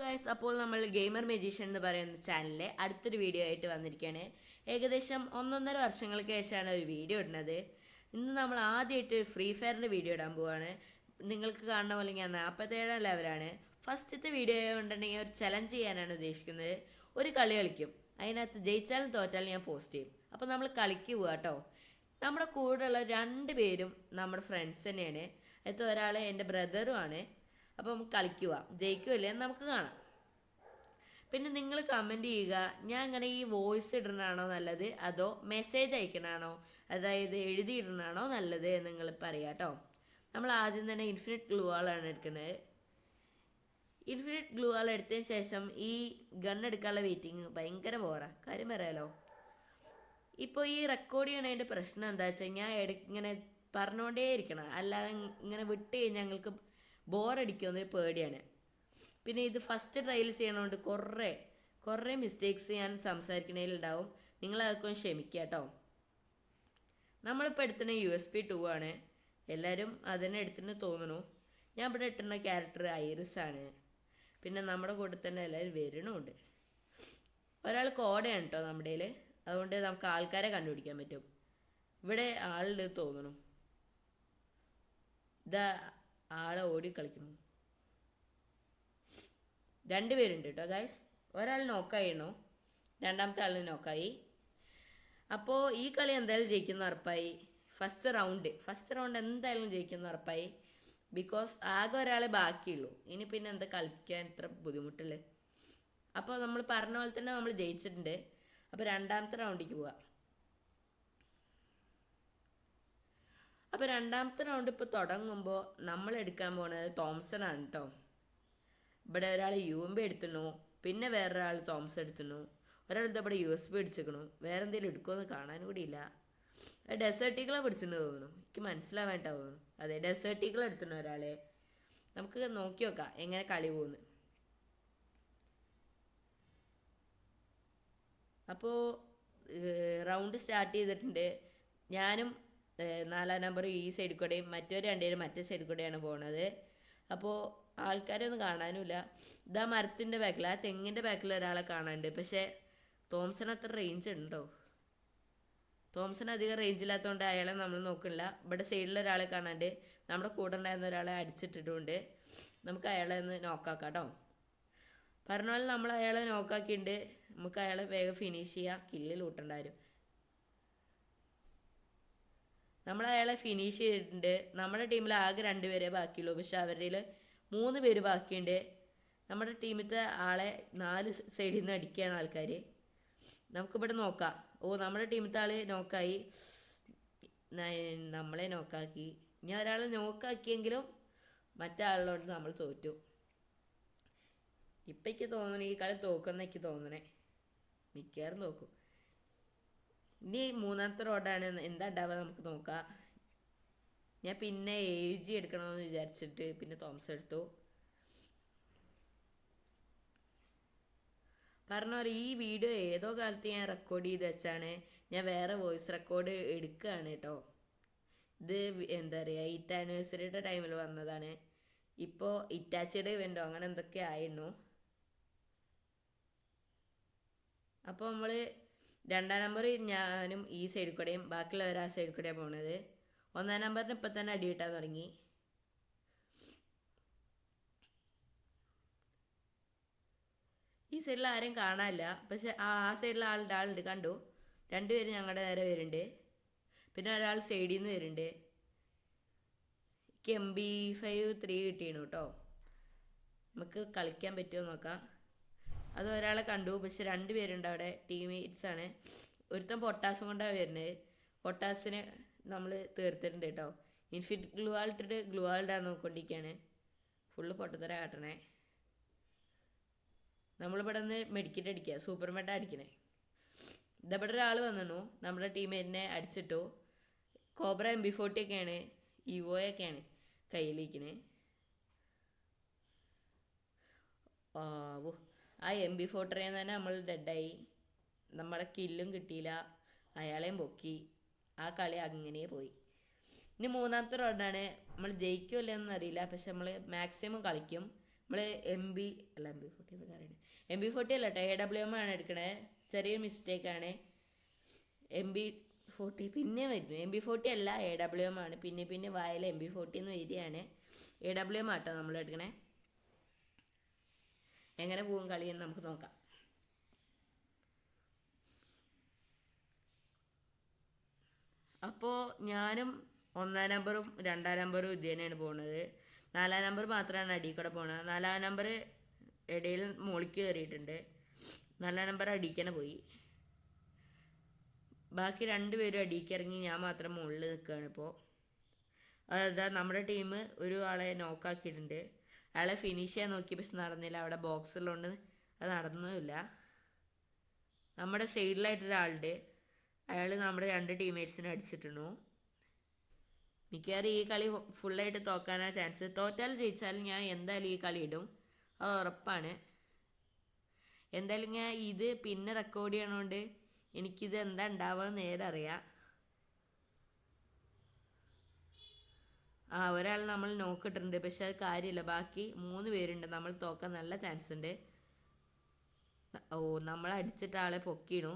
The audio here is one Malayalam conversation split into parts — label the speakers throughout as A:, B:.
A: ഗൈസ്, അപ്പോൾ നമ്മൾ ഗെയിമർ മെജീഷ്യൻ എന്ന് പറയുന്ന ചാനലിലെ അടുത്തൊരു വീഡിയോ ആയിട്ട് വന്നിരിക്കുകയാണ്. ഏകദേശം 1.5 വർഷങ്ങൾക്ക് ശേഷമാണ് ഒരു വീഡിയോ ഇടുന്നത്. ഇന്ന് നമ്മൾ ആദ്യമായിട്ട് ഫ്രീ ഫയറിൻ്റെ വീഡിയോ ഇടാൻ പോവുകയാണ്. നിങ്ങൾക്ക് കാണുന്ന പോലെ ഞാൻ 47 ലെവലാണ്. ഫസ്റ്റത്തെ വീഡിയോ കൊണ്ടുണ്ടെങ്കിൽ ഒരു ചലഞ്ച് ചെയ്യാനാണ് ഉദ്ദേശിക്കുന്നത്. ഒരു കളി കളിക്കും, അതിനകത്ത് ജയിച്ചാലും തോറ്റാലും ഞാൻ പോസ്റ്റ് ചെയ്യും. അപ്പോൾ നമ്മൾ കളിക്ക് പോവുക കേട്ടോ. നമ്മുടെ കൂടെയുള്ള 2 പേരും നമ്മുടെ ഫ്രണ്ട്സ് തന്നെയാണ്. അതിൽ ഒരാൾ എൻ്റെ ബ്രദറുമാണ്. അപ്പോൾ നമുക്ക് കളിക്കുക, ജയിക്കുമല്ലേ എന്ന് നമുക്ക് കാണാം. പിന്നെ നിങ്ങൾ കമൻറ്റ് ചെയ്യുക, ഞാൻ അങ്ങനെ ഈ വോയിസ് ഇടണതാണോ നല്ലത് അതോ മെസ്സേജ് അയക്കണതാണോ, അതായത് എഴുതിയിടണതാണോ നല്ലത് എന്ന് നിങ്ങൾ പറയാം കേട്ടോ. നമ്മൾ ആദ്യം തന്നെ ഇൻഫിനിറ്റ് ഗ്ലൂ വാളാണ് എടുക്കുന്നത്. ഇൻഫിനിറ്റ് ഗ്ലൂ വാൾ എടുത്തതിന് ശേഷം ഈ ഗൺ എടുക്കാനുള്ള വെയിറ്റിംഗ് ഭയങ്കര ബോറാണ്. കാര്യം പറയാലോ, ഇപ്പോൾ ഈ റെക്കോർഡ് ചെയ്യണതിൻ്റെ പ്രശ്നം എന്താ വെച്ചാൽ ഞാൻ ഇങ്ങനെ പറഞ്ഞുകൊണ്ടേ ഇരിക്കണം, അല്ലാതെ ഇങ്ങനെ വിട്ട് കഴിഞ്ഞാൽ ഞങ്ങൾക്ക് ബോറടിക്കുമെന്നൊരു പേടിയാണ്. പിന്നെ ഇത് ഫസ്റ്റ് ട്രയൽ ചെയ്യണതുകൊണ്ട് കുറേ മിസ്റ്റേക്സ് ഞാൻ സംസാരിക്കണതിലുണ്ടാവും. നിങ്ങളതൊക്കെ ക്ഷമിക്കുക കേട്ടോ. നമ്മളിപ്പോൾ എടുത്തുന്ന USB 2 ആണ്. എല്ലാവരും അതിനെ എടുത്തിട്ട് തോന്നുന്നു. ഞാൻ ഇവിടെ ഇട്ടുന്ന ക്യാരക്ടർ ഐറിസ് ആണ്. പിന്നെ നമ്മുടെ കൂടെ തന്നെ എല്ലാവരും വരണമുണ്ട്. ഒരാൾ കോഡയാണ് കേട്ടോ നമ്മുടെ കയ്യിൽ, അതുകൊണ്ട് നമുക്ക് ആൾക്കാരെ കണ്ടുപിടിക്കാൻ പറ്റും. ഇവിടെ ആളുണ്ട് തോന്നുന്നു. ഇതാ ആളെ ഓടി കളിക്കണു. 2 പേരുണ്ട് കേട്ടോ ഗൈസ്. ഒരാൾ നോക്കായിരുന്നു, രണ്ടാമത്തെ ആളിന് നോക്കായി. അപ്പോൾ ഈ കളി എന്തായാലും ജയിക്കുന്ന ഉറപ്പായി. ഫസ്റ്റ് റൗണ്ട് എന്തായാലും ജയിക്കുന്ന ഉറപ്പായി. ബിക്കോസ് ആകെ ഒരാളെ ബാക്കിയുള്ളൂ. ഇനി പിന്നെ എന്താ കളിക്കാൻ ഇത്ര ബുദ്ധിമുട്ടില്ലേ. അപ്പോൾ നമ്മൾ പറഞ്ഞ പോലെ തന്നെ നമ്മൾ ജയിച്ചിട്ടുണ്ട്. അപ്പോൾ രണ്ടാമത്തെ റൗണ്ടിലേക്ക് പോവാം. അപ്പോൾ രണ്ടാമത്തെ റൗണ്ട് ഇപ്പോൾ തുടങ്ങുമ്പോൾ നമ്മൾ എടുക്കാൻ പോകുന്നത് തോംസൺ ആണ് കേട്ടോ. ഇവിടെ ഒരാൾ UMP എടുത്തുന്നു, പിന്നെ വേറൊരാൾ തോംസൺ എടുത്തുന്നു, ഒരാൾ ഇവിടെ USB അടിച്ചിരിക്കണു. വേറെ എന്തെങ്കിലും എടുക്കുമെന്ന് കാണാനും കൂടി ഇല്ല. ഡെസേർട്ട് ഈഗിളെ പിടിച്ചിട്ട് തോന്നുന്നു, എനിക്ക് മനസ്സിലാവേണ്ട തോന്നുന്നു. അതെ, ഡെസേർട്ട് ഈഗിൾ എടുത്തുന്നു ഒരാളെ. നമുക്ക് നോക്കി നോക്കാം എങ്ങനെ കളി പോകുന്നു. അപ്പോൾ റൗണ്ട് സ്റ്റാർട്ട് ചെയ്തിട്ടുണ്ട്. ഞാനും 4-ാം നമ്പർ ഈ സൈഡിൽ കൂടെയും മറ്റൊരു 2 പേരും മറ്റേ സൈഡിൽ കൂടെയാണ് പോണത്. അപ്പോൾ ആൾക്കാരൊന്നും കാണാനുമില്ല. ഇതാ മരത്തിൻ്റെ ബാക്കിൽ, ആ തെങ്ങിൻ്റെ ബാക്കിൽ ഒരാളെ കാണാനുണ്ട്. പക്ഷേ തോംസൺ അത്ര റേഞ്ച് ഉണ്ടോ? തോംസൺ അധികം റേഞ്ചില്ലാത്തതുകൊണ്ട് അയാളെ നമ്മൾ നോക്കണില്ല. ഇവിടെ സൈഡിൽ ഒരാളെ കാണാണ്ട്, നമ്മുടെ കൂടെ ഉണ്ടായിരുന്ന ഒരാളെ അടിച്ചിട്ടിട്ടുണ്ട്. നമുക്ക് അയാളെ ഒന്ന് നോക്കാക്കാം കേട്ടോ. പറഞ്ഞ പോലെ നമ്മൾ അയാളെ നോക്കാക്കിയിട്ടുണ്ട്. നമുക്ക് അയാളെ വേഗം ഫിനിഷ് ചെയ്യാം, കില്ലിൽ കൂട്ടണ്ടായിരുന്നു. നമ്മൾ അയാളെ ഫിനിഷ് ചെയ്തിട്ടുണ്ട്. നമ്മുടെ ടീമിൽ ആകെ 2 പേരെ ബാക്കിയുള്ളൂ, പക്ഷെ അവരിൽ 3 പേര് ബാക്കിയുണ്ട്. നമ്മുടെ ടീമിലത്തെ ആളെ 4 സൈഡിൽ നിന്ന് അടിക്കുകയാണ് ആൾക്കാർ. നമുക്കിവിടെ നോക്കാം. നമ്മുടെ ടീമിലത്തെ ആൾ നോക്കായി, നമ്മളെ നോക്കാക്കി. ഇനി ഒരാളെ നോക്കാക്കിയെങ്കിലും മറ്റേ ആളിനോട് നമ്മൾ തോറ്റു. ഇപ്പം എനിക്ക് തോന്നുന്നു ഈ കളി തോക്കുമെന്ന് എനിക്ക് തോന്നണേ. മിക്കവാറും തോക്കും. ഇനി 3-ാമത്തെ റോഡാണ്, എന്താ ഉണ്ടാവുക നമുക്ക് നോക്കാം. ഞാൻ പിന്നെ AG എടുക്കണമെന്ന് വിചാരിച്ചിട്ട് പിന്നെ തോംസൺ എടുത്തു. പറഞ്ഞ ഈ വീഡിയോ ഏതോ കാലത്ത് ഞാൻ റെക്കോർഡ് ചെയ്ത് വെച്ചാണ്. ഞാൻ വേറെ വോയിസ് റെക്കോർഡ് എടുക്കുകയാണ് കേട്ടോ. ഇത് എന്താ പറയുക, 8th ആനിവേഴ്സറിയുടെ ടൈമിൽ വന്നതാണ്. ഇപ്പോൾ ഇറ്റാച്ചിയുടെ ഇവൻ്റോ അങ്ങനെ എന്തൊക്കെ ആയിരുന്നു. അപ്പോൾ നമ്മൾ 2-ാം നമ്പർ ഞാനും ഈ സൈഡിൽ കൂടെയും ബാക്കിയുള്ളവർ ആ സൈഡിൽ കൂടെയാണ് പോണത്. 1-ാം നമ്പറിന് ഇപ്പം തന്നെ അടി കിട്ടാൻ തുടങ്ങി. ഈ സൈഡിൽ ആരെയും കാണാനില്ല, പക്ഷെ ആ സൈഡിൽ ആളുണ്ട് കണ്ടു. 2 പേര് ഞങ്ങളുടെ നേരെ വരുന്നുണ്ട്. പിന്നെ ഒരാൾ സൈഡിൽ നിന്ന് വരുന്നുണ്ട്. എനിക്ക് MP5 കിട്ടിയിരുന്നു കേട്ടോ. നമുക്ക് കളിക്കാൻ പറ്റുമോ നോക്കാം. അത് ഒരാളെ കണ്ടു, പക്ഷെ 2 പേരുണ്ട് അവിടെ, ടീംമേറ്റ്സ് ആണ്. ഒരുത്തൻ പൊട്ടാസും കൊണ്ടാണ് വരുന്നത്. പൊട്ടാസിന് നമ്മൾ തീർത്തിട്ടുണ്ട് കേട്ടോ. ഇൻഫിനിറ്റ് ഗ്ലൂ വാൾ ഇട്ടിട്ട് ഗ്ലൂ വാൾ ഇടാൻ നോക്കിക്കൊണ്ടിരിക്കുകയാണ്. ഫുള്ള് പൊട്ടത്തര കാട്ടണേ. നമ്മളിവിടെ നിന്ന് മെഡിക്കറ്റ് അടിക്കുക, സൂപ്പർ മെഡ് അടിക്കണേ. ഇതവിടെ ഒരാൾ വന്നു, നമ്മുടെ ടീമേറ്റിനെ അടിച്ചിട്ടു. കോബ്ര MP40 ഒക്കെയാണ്, ഇവോയൊക്കെയാണ് കയ്യിലിരിക്കണേ. ആ MP40 തന്നെ നമ്മൾ ഡെഡായി. നമ്മുടെ കില്ലും കിട്ടിയില്ല, അയാളെയും പൊക്കി. ആ കളി അങ്ങനെ പോയി. ഇനി 3-ാമത്തെ റൗണ്ടാണ്. നമ്മൾ ജയിക്കുമല്ലോ എന്നറിയില്ല, പക്ഷെ നമ്മൾ മാക്സിമം കളിക്കും. നമ്മൾ MB40 എന്നൊക്കെ അറിയണേ. MB40 അല്ല കേട്ടോ, AWM ആണ് എടുക്കണേ. ചെറിയൊരു മിസ്റ്റേക്കാണ്. MB40 പിന്നെ വരുന്നു. MB40 അല്ല, AWM ആണ്. പിന്നെ വായല MB40 എന്ന് വരികയാണ്. AWM ആട്ടോ നമ്മൾ എടുക്കണേ. എങ്ങനെ പോകും കളിയെന്ന് നമുക്ക് നോക്കാം. അപ്പോൾ ഞാനും 1-ാം നമ്പറും 2-ാം നമ്പറും ഇത് തന്നെയാണ് പോകുന്നത്. 4-ാം നമ്പർ മാത്രമാണ് അടിയിൽ കൂടെ പോകുന്നത്. 4-ാം നമ്പർ ഇടയിൽ മുകളിലേക്ക് കയറിയിട്ടുണ്ട്. 4-ാം നമ്പർ അടിയിൽ തന്നെ പോയി. ബാക്കി 2 പേരും അടിയിലേക്ക് ഇറങ്ങി, ഞാൻ മാത്രം മുകളിൽ നിൽക്കുകയാണ് ഇപ്പോൾ. അതാ നമ്മുടെ ടീം ഒരു ആളെ നോക്കാക്കിയിട്ടുണ്ട്. അയാളെ ഫിനിഷ് ചെയ്യാൻ നോക്കി, പക്ഷെ നടന്നില്ല. അവിടെ ബോക്സുള്ളതുകൊണ്ട് അത് നടന്നുമില്ല. നമ്മുടെ സൈഡിലായിട്ടൊരാളുണ്ട്. അയാൾ നമ്മുടെ 2 ടീംമേറ്റ്സിനെ അടിച്ചിട്ടുണ്ടു. മിക്കവാറും ഈ കളി ഫുള്ളായിട്ട് തോക്കാനാണ് ചാൻസ്. തോറ്റാൽ ജയിച്ചാലും ഞാൻ എന്തായാലും ഈ കളി ഇടും, അത് ഉറപ്പാണ്. എന്തായാലും ഞാൻ ഇത് പിന്നെ റെക്കോർഡ് ചെയ്യണോണ്ട് എനിക്കിത് എന്താ ഉണ്ടാവുക നേരെ അറിയാം. ഒരാൾ നമ്മൾ നോക്കിയിട്ടുണ്ട്, പക്ഷെ അത് കാര്യമില്ല. ബാക്കി 3 പേരുണ്ട്. നമ്മൾ തോക്കാൻ നല്ല ചാൻസ് ഉണ്ട്. നമ്മൾ അടിച്ചിട്ട് ആളെ പൊക്കിയിടൂ.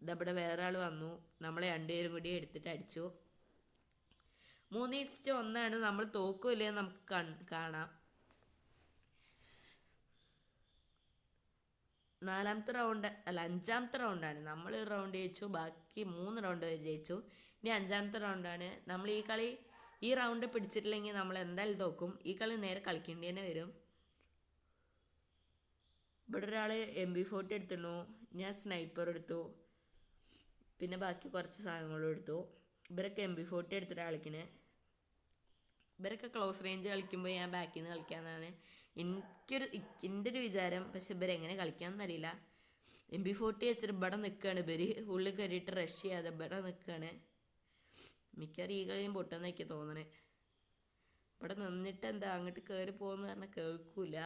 A: ഇതവിടെ വേറെ ആൾ വന്നു. നമ്മളെ 2 പേരും കൂടി എടുത്തിട്ട് അടിച്ചു. 3-1 നമ്മൾ തോക്കില്ലേ നമുക്ക് കാണാം. 4-ാമത്തെ റൗണ്ട് അല്ല 5-ാമത്തെ റൗണ്ടാണ്. നമ്മൾ ഒരു റൗണ്ട് ജയിച്ചു, ബാക്കി 3 റൗണ്ട് ജയിച്ചു. ഇനി 5-ാമത്തെ റൗണ്ടാണ്. നമ്മൾ ഈ റൗണ്ട് പിടിച്ചിട്ടില്ലെങ്കിൽ നമ്മൾ എന്തായാലും തോക്കും. ഈ കളി നേരെ കളിക്കേണ്ടി തന്നെ വരും. ഇവിടെ ഒരാൾ MB40 എടുത്തിരുന്നു. ഞാൻ സ്നൈപ്പർ എടുത്തു. പിന്നെ ബാക്കി കുറച്ച് സാധനങ്ങളും എടുത്തു. ഇവരൊക്കെ MB40 എടുത്തിട്ട് കളിക്കണേ. ഇവരൊക്കെ ക്ലോസ് റേഞ്ച് കളിക്കുമ്പോൾ ഞാൻ ബാക്കിൽ നിന്ന് കളിക്കാമെന്നാണ് എൻ്റെ ഒരു വിചാരം. പക്ഷെ ഇവരെങ്ങനെ കളിക്കാമെന്നറിയില്ല. MB40 വെച്ചിട്ട് ഇവിടെ നിൽക്കുകയാണ്. ഉള്ളിൽ കയറിയിട്ട് റഷ് ചെയ്യാതെ ഇവിടെ നിൽക്കുകയാണ്. മിക്കവാറും ഈ കളിയും പൊട്ടെന്ന് എനിക്ക് തോന്നണേ. ഇവിടെ നിന്നിട്ട് എന്താ അങ്ങോട്ട് കയറി പോകുമെന്ന് പറഞ്ഞാൽ കേൾക്കൂല.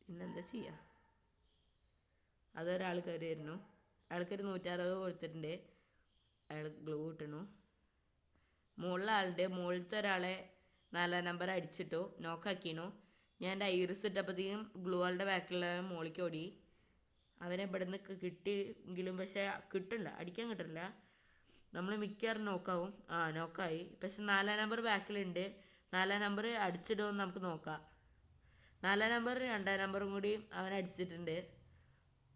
A: പിന്നെന്താ ചെയ്യുക? അതൊരാൾ കയറി വരുന്നു. അയാൾക്കൊരു 160 കൊടുത്തിട്ടുണ്ട്. അയാൾ ഗ്ലൂ കിട്ടണു. മുകളിലെ ആളുടെ മുകളിലത്തെ ഒരാളെ 4-ാം നമ്പർ അടിച്ചിട്ടു, നോക്കാക്കിണു. ഞാൻ എൻ്റെ ഐറിസ് ഇട്ടപ്പോഴത്തേക്കും ഗ്ലൂ ആളുടെ ബാക്കിലുള്ള മോളിക്ക് ഓടി. അവനെ ഇവിടെ നിന്ന് കിട്ടിയെങ്കിലും പക്ഷെ കിട്ടില്ല, അടിക്കാൻ കിട്ടില്ല. നമ്മൾ മിക്കവാറും നോക്കാവും. നോക്കായി. പക്ഷെ 4-ാം നമ്പർ ബാക്കിലുണ്ട്. 4-ാം നമ്പർ അടിച്ചിടുമെന്ന് നമുക്ക് നോക്കാം. 4-ാം നമ്പർ 2-ാം നമ്പറും കൂടി അവൻ അടിച്ചിട്ടുണ്ട്.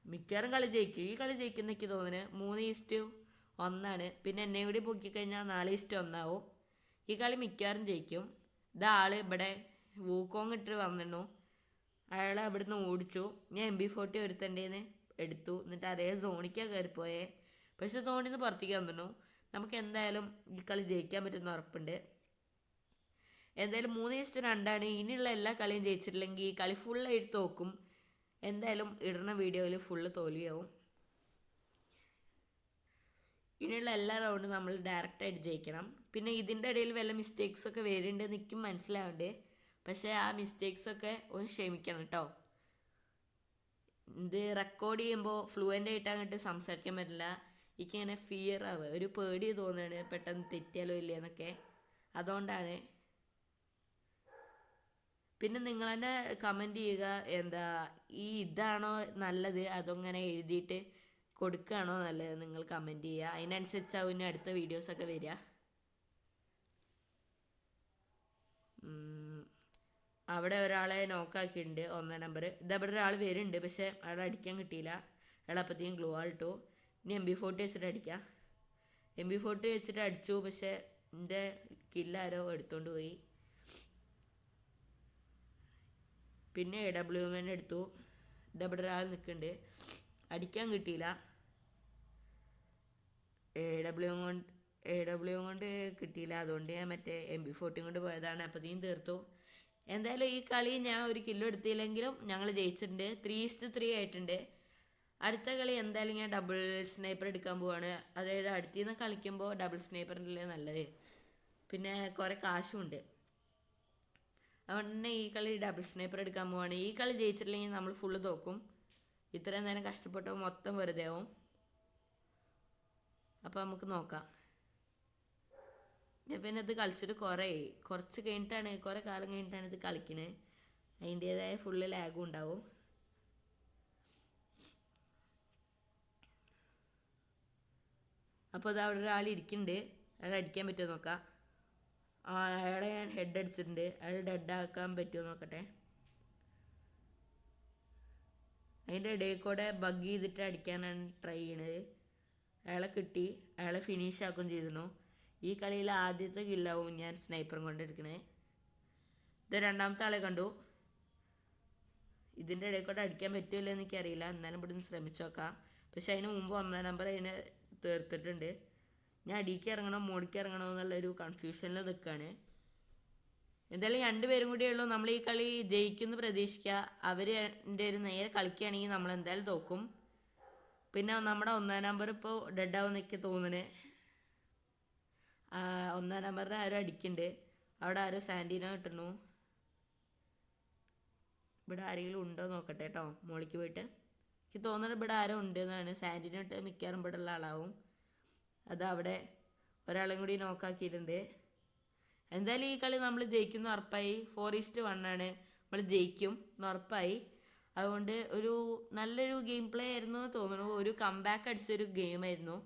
A: മിക്കവാറും കളി ജയിക്കും. ഈ കളി ജയിക്കുന്ന എനിക്ക് തോന്നുന്നത് 3-1. പിന്നെ എന്നെ കൂടി പൊക്കിക്കഴിഞ്ഞാൽ 4-1 ആവും. ഈ കളി മിക്കവാറും ജയിക്കും. ഇതാൾ ഇവിടെ വൂക്കോങ് ഇട്ട് വന്നിരുന്നു. അയാളെ അവിടുന്ന് ഓടിച്ചു. ഞാൻ MB40 ഒരുത്തൻ്റെന്ന് എടുത്തു. എന്നിട്ട് അതേ സോണിക്കാണ് കയറിപ്പോയേ. പക്ഷെ സോണിൽ നിന്ന് പുറത്തേക്ക് വന്നിരുന്നു. നമുക്ക് എന്തായാലും ഈ കളി ജയിക്കാൻ പറ്റുന്ന ഉറപ്പുണ്ട്. എന്തായാലും 3-2. ഇനിയുള്ള എല്ലാ കളിയും ജയിച്ചിട്ടില്ലെങ്കിൽ ഈ കളി ഫുള്ളായിട്ട് തോക്കും. എന്തായാലും ഇടുന്ന വീഡിയോയിൽ ഫുള്ള് തോൽവിയാവും. ഇനിയുള്ള എല്ലാ റൗണ്ടും നമ്മൾ ഡയറക്റ്റായിട്ട് ജയിക്കണം. പിന്നെ ഇതിൻ്റെ ഇടയിൽ വല്ല മിസ്റ്റേക്സൊക്കെ വരുന്നുണ്ടെന്ന് എനിക്കും മനസ്സിലാവുന്നുണ്ട്. പക്ഷേ ആ മിസ്റ്റേക്സൊക്കെ ഒന്ന് ക്ഷമിക്കണം കേട്ടോ. ഇത് റെക്കോർഡ് ചെയ്യുമ്പോൾ ഫ്ലുവൻ്റ് ആയിട്ട് അങ്ങോട്ട് സംസാരിക്കാൻ പറ്റില്ല. എനിക്കിങ്ങനെ ഫിയർ ആവുക, ഒരു പേടി തോന്നുകയാണ് പെട്ടെന്ന് തെറ്റിയാലോ ഇല്ല എന്നൊക്കെ. അതുകൊണ്ടാണ്. പിന്നെ നിങ്ങൾ തന്നെ കമൻറ്റ് ചെയ്യുക, എന്താ ഇതാണോ നല്ലത് അതങ്ങനെ എഴുതിയിട്ട് കൊടുക്കുകയാണോ നല്ലത് നിങ്ങൾ കമൻറ്റ് ചെയ്യുക. അതിനനുസരിച്ചാവും ഇനി അടുത്ത വീഡിയോസൊക്കെ വരിക. അവിടെ ഒരാളെ നോക്കാക്കിയിട്ടുണ്ട് 1-ാം നമ്പർ. ഇതവിടെ ഒരാൾ വരുന്നുണ്ട്, പക്ഷെ അയാളെ അടിക്കാൻ കിട്ടിയില്ല. അയാൾ അപ്പോഴത്തേക്കും ഗ്ലൂ ആളിട്ടു. ഇനി MB40 വെച്ചിട്ട് അടിക്കാം. MB40 വെച്ചിട്ട് അടിച്ചു, പക്ഷെ എൻ്റെ കില്ലാരോ എടുത്തുകൊണ്ട് പോയി. പിന്നെ AWM എടുത്തു. ഇതവിടെ ഒരാൾ നിൽക്കുന്നുണ്ട്, അടിക്കാൻ കിട്ടിയില്ല. AWM കൊണ്ട് കിട്ടിയില്ല. അതുകൊണ്ട് ഞാൻ മറ്റേ MB40 കൊണ്ട് പോയതാണ്. അപ്പോഴത്തേക്കും തീർത്തു. എന്തായാലും ഈ കളി ഞാൻ ഒരു കില്ലോ എടുത്തില്ലെങ്കിലും ഞങ്ങൾ ജയിച്ചിട്ടുണ്ട്. 3-3 ആയിട്ടുണ്ട്. അടുത്ത കളി എന്തായാലും ഞാൻ ഡബിൾ സ്നൈപ്പർ എടുക്കാൻ പോവാണ്. അതായത് അടുത്തു നിന്ന് കളിക്കുമ്പോൾ ഡബിൾ സ്നൈപ്പറിൻ്റെ നല്ലത്. പിന്നെ കുറേ കാശുമുണ്ട്. അതുകൊണ്ട് തന്നെ ഈ കളി ഡബിൾ സ്നൈപ്പർ എടുക്കാൻ പോവാണ്. ഈ കളി ജയിച്ചിട്ടില്ലെങ്കിൽ നമ്മൾ ഫുള്ള് തോക്കും. ഇത്രയും നേരം കഷ്ടപ്പെട്ട് മൊത്തം വെറുതെ ആവും. അപ്പോൾ നമുക്ക് നോക്കാം. ഞാൻ പിന്നെ ഇത് കളിച്ചിട്ട് കുറച്ച് കഴിഞ്ഞിട്ടാണ്, കുറേ കാലം കഴിഞ്ഞിട്ടാണ് ഇത് കളിക്കണേ. അതിൻ്റേതായ ഫുള്ള് ലാഗും ഉണ്ടാവും. അപ്പോൾ അത് അവിടെ ഒരാൾ ഇരിക്കുന്നുണ്ട്. അയാൾ അടിക്കാൻ പറ്റുമോ നോക്കാം. അയാളെ ഞാൻ ഹെഡ് അടിച്ചിട്ടുണ്ട്. അയാൾ ഡെഡ് ആക്കാൻ പറ്റുമോ നോക്കട്ടെ. അതിൻ്റെ ഇടയിൽ കൂടെ ബഗ് ചെയ്തിട്ട് അടിക്കാനാണ് ട്രൈ ചെയ്യണത്. അയാളെ കിട്ടി. അയാളെ ഫിനിഷ് ആക്കുകയും ചെയ്തിരുന്നു. ഈ കളിയിൽ ആദ്യത്തെ കില്ലാവും ഞാൻ സ്നൈപ്പറും കൊണ്ടെടുക്കണേ. ഇത് രണ്ടാമത്തെ ആളെ കണ്ടു. ഇതിൻ്റെ ഇടയിൽ കൂടെ അടിക്കാൻ പറ്റുമല്ലോ എന്ന് എനിക്കറിയില്ല. എന്നാലും ഇവിടെ നിന്ന് ശ്രമിച്ചു നോക്കാം. പക്ഷെ അതിന് മുമ്പ് 1-ാം നമ്പർ അതിനെ തീർത്തിട്ടുണ്ട്. ഞാൻ അടിക്ക് ഇറങ്ങണോ മോടിക്ക് ഇറങ്ങണോ എന്നുള്ളൊരു കൺഫ്യൂഷനിൽ നിൽക്കുകയാണ്. എന്തായാലും 2 പേരും കൂടിയേ ഉള്ളൂ. നമ്മൾ ഈ കളി ജയിക്കുമെന്ന് പ്രതീക്ഷിക്കുക. അവർ എൻ്റെ ഒരു നേരെ കളിക്കുകയാണെങ്കിൽ നമ്മൾ എന്തായാലും തോക്കും. പിന്നെ നമ്മുടെ 1-ാം നമ്പർ ഇപ്പോൾ ഡെഡ് ആവുമെന്നൊക്കെ തോന്നുന്നത്. 1-ാം നമ്പറിന് ആരും അടിക്കുന്നുണ്ട്. അവിടെ ആരും സാൻഡീനോ കിട്ടുന്നു. ഇവിടെ ആരെങ്കിലും ഉണ്ടോ നോക്കട്ടെ കേട്ടോ. മോളിക്ക് പോയിട്ട് എനിക്ക് തോന്നുന്നത് ഇവിടെ ആരും ഉണ്ട് എന്നാണ്. സാൻഡീനോ ഇട്ട് മിക്കവാറും ഇവിടെ ഉള്ള ആളാവും. അത് അവിടെ ഒരാളെയും കൂടി നോക്കാക്കിയിട്ടുണ്ട്. എന്തായാലും ഈ കളി നമ്മൾ ജയിക്കുന്ന ഉറപ്പായി. 4:1 ആണ്. നമ്മൾ ജയിക്കും എന്ന് ഉറപ്പായി. അതുകൊണ്ട് ഒരു നല്ലൊരു ഗെയിം പ്ലേ ആയിരുന്നു തോന്നുന്നു. ഒരു കംബാക്ക് അടിച്ചൊരു ഗെയിമായിരുന്നു.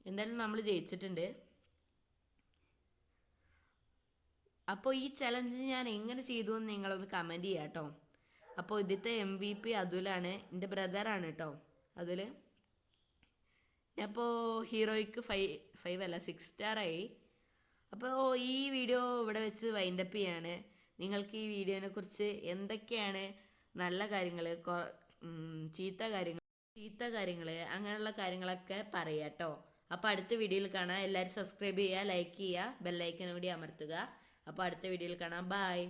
A: എന്തായാലും നമ്മൾ ജയിച്ചിട്ടുണ്ട്. അപ്പോൾ ഈ ചലഞ്ച് ഞാൻ എങ്ങനെ ചെയ്തു എന്ന് നിങ്ങളൊന്ന് കമൻറ്റ് ചെയ്യാം കേട്ടോ. അപ്പോൾ ഇതിലത്തെ MVP അതുലാണ്. എൻ്റെ ബ്രദറാണ് കേട്ടോ അതുൽ. അപ്പോൾ ഹീറോയ്ക്ക് 5 അല്ല 6 സ്റ്റാറായി. അപ്പോൾ ഈ വീഡിയോ ഇവിടെ വെച്ച് വൈൻഡപ്പ് ചെയ്യാണ്. നിങ്ങൾക്ക് ഈ വീഡിയോനെ കുറിച്ച് എന്തൊക്കെയാണ് നല്ല കാര്യങ്ങൾ, ചീത്ത കാര്യങ്ങൾ അങ്ങനെയുള്ള കാര്യങ്ങളൊക്കെ പറയാം കേട്ടോ. അപ്പോൾ അടുത്ത വീഡിയോയിൽ കാണാം. എല്ലാവരും സബ്സ്ക്രൈബ് ചെയ്യുക, ലൈക്ക് ചെയ്യുക, ബെല്ലൈക്കനും കൂടി അമർത്തുക. അപ്പോൾ അടുത്ത വീഡിയോയിൽ കാണാം. ബൈ.